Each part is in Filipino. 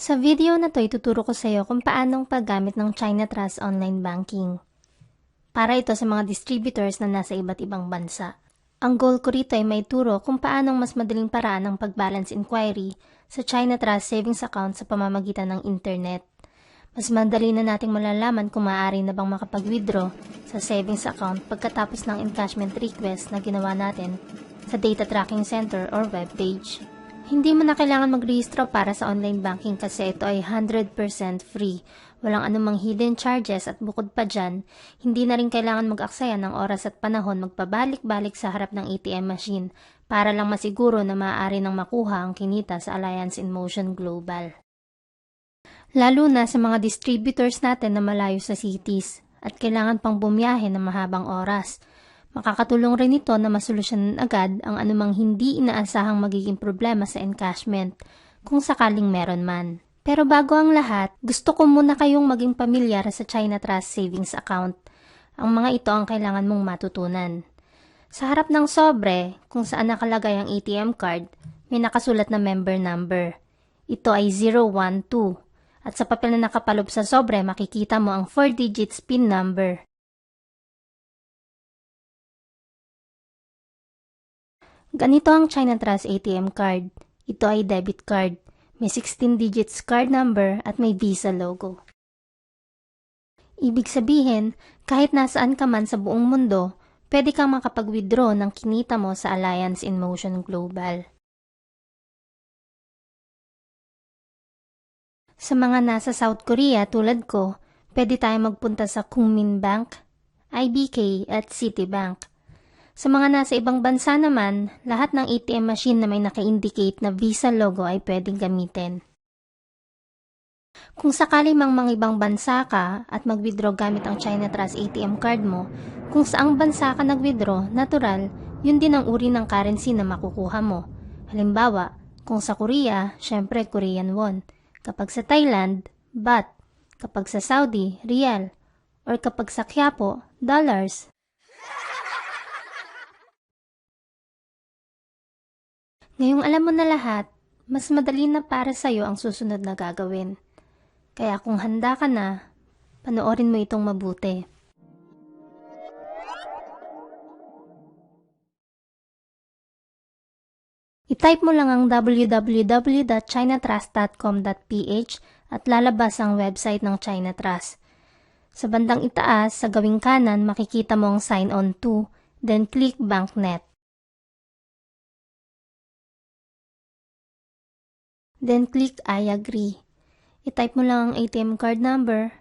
Sa video na to, ituturo ko sa iyo kung paanong paggamit ng China Trust Online Banking. Para ito sa mga distributors na nasa iba't ibang bansa. Ang goal ko rito ay may turo kung paanong mas madaling paraan ng pag-balance inquiry sa China Trust Savings Account sa pamamagitan ng internet. Mas madali na nating malalaman kung maaari na bang makapag-withdraw sa savings account pagkatapos ng encashment request na ginawa natin sa Data Tracking Center or web page. Hindi mo na kailangan mag-rehistro para sa online banking kasi ito ay 100% free. Walang anumang hidden charges at bukod pa dyan, hindi na rin kailangan mag-aksaya ng oras at panahon magpabalik-balik sa harap ng ATM machine para lang masiguro na maaari nang makuha ang kinita sa Alliance in Motion Global. Lalo na sa mga distributors natin na malayo sa cities at kailangan pang bumiyahe ng mahabang oras. Makakatulong rin ito na masolusyonan agad ang anumang hindi inaasahang magiging problema sa encashment kung sakaling meron man. Pero bago ang lahat, gusto ko muna kayong maging pamilyar sa China Trust Savings Account. Ang mga ito ang kailangan mong matutunan. Sa harap ng sobre, kung saan nakalagay ang ATM card, may nakasulat na member number. Ito ay 012. At sa papel na nakapalob sa sobre, makikita mo ang 4 digits PIN number. Ganito ang China Trust ATM card. Ito ay debit card. May 16 digits card number at may Visa logo. Ibig sabihin, kahit nasaan ka man sa buong mundo, pwede kang makapag-withdraw ng kinita mo sa Alliance in Motion Global. Sa mga nasa South Korea tulad ko, pwede tayo magpunta sa Kungmin Bank, IBK at Citibank. Sa mga nasa ibang bansa naman, lahat ng ATM machine na may naka-indicate na Visa logo ay pwedeng gamitin. Kung sakali mang mga ibang bansa ka at mag-withdraw gamit ang China Trust ATM card mo, kung saang bansa ka nag-withdraw, natural, yun din ang uri ng currency na makukuha mo. Halimbawa, kung sa Korea, syempre Korean won. Kapag sa Thailand, baht. Kapag sa Saudi, rial. Or kapag sa Quiapo, dollars. Ngayong alam mo na lahat, mas madali na para sa'yo ang susunod na gagawin. Kaya kung handa ka na, panoorin mo itong mabuti. I-type mo lang ang www.chinatrust.com.ph at lalabas ang website ng China Trust. Sa bandang itaas, sa gawing kanan, makikita mo ang sign on to, then click BankNet. Then click I agree. I-type mo lang ang ATM card number,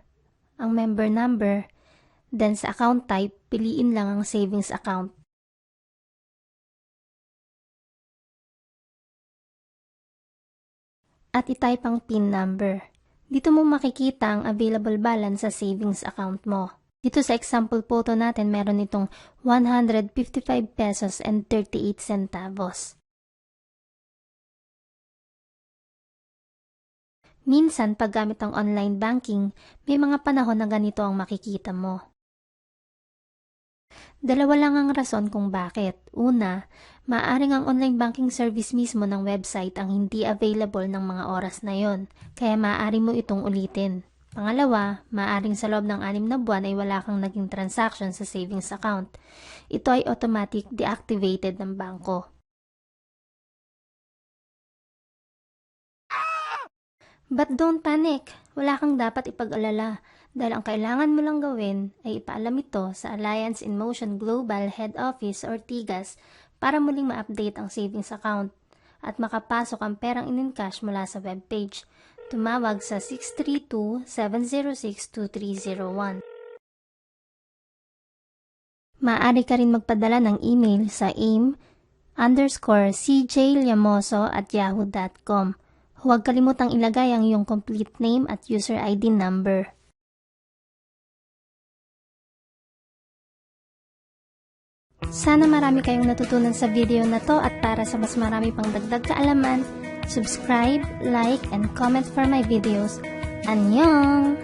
ang member number, then sa account type, piliin lang ang savings account. At i-type ang PIN number. Dito mo makikita ang available balance sa savings account mo. Dito sa example photo natin, meron itong 155 pesos and 38 centavos. Minsan, pag gamit ang online banking, may mga panahon na ganito ang makikita mo. Dalawa lang ang rason kung bakit. Una, maaaring ang online banking service mismo ng website ang hindi available ng mga oras na yon, kaya maaari mo itong ulitin. Pangalawa, maaaring sa loob ng 6 na buwan ay wala kang naging transaction sa savings account. Ito ay automatic deactivated ng bangko. But don't panic, wala kang dapat ipag-alala dahil ang kailangan mo lang gawin ay ipaalam ito sa Alliance in Motion Global Head Office or TIGAS para muling ma-update ang savings account at makapasok ang perang in-encash mula sa webpage. Tumawag sa 632-706-2301. Maaari ka rin magpadala ng email sa aim_cjlyamoso@yahoo.com. Huwag kalimutang ilagay ang iyong complete name at user ID number. Sana marami kayong natutunan sa video na to at para sa mas marami pang dagdag kaalaman, subscribe, like, and comment for my videos. Annyeong!